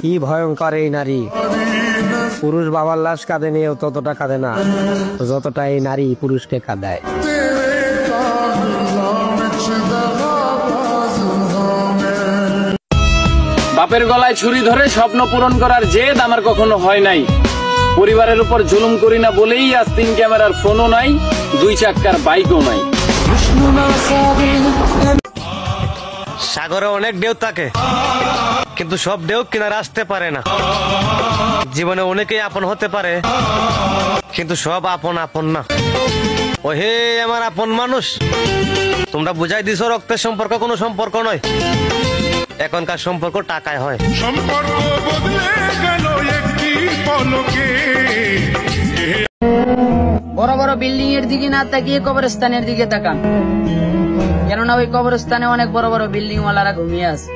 কি ভয়ঙ্কর এই নারী। পুরুষ বাবার লাশ কাঁদে নিয়েও ততটা কাঁদে না যতটা এই নারী পুরুষকে কাঁদায়। বাপের গলায় ছুরি ধরে স্বপ্ন পূরণ করার জেদ আমার কখনো হয় নাই। পরিবারের উপর জুলুম করি না বলেই আজ 3 ক্যামেরার ফোনও নাই, 2 চাক্কার বাইকও নাই। সাগরে অনেক ঢেউ থাকে, কিন্তু সব ঢেউ কিনারে আসতে পারে না। জীবনে অনেকেই আপন হতে পারে, কিন্তু সব আপন আপন না। ও হে আমার আপন মানুষ, তোমরা বুঝাই দিছো রক্তের সম্পর্ক কোনো সম্পর্ক নয়, এখনকার সম্পর্ক টাকায় হয়। সম্পর্ক বদলে গেল একটি পলকে। বড় বড় বিল্ডিং এর দিকে না তাকিয়ে কবরস্থানের দিকে তাকান, কেননা ওই কবরস্থানে অনেক বড় বড় বিল্ডিং ওয়ালারা ঘুমিয়ে আছে।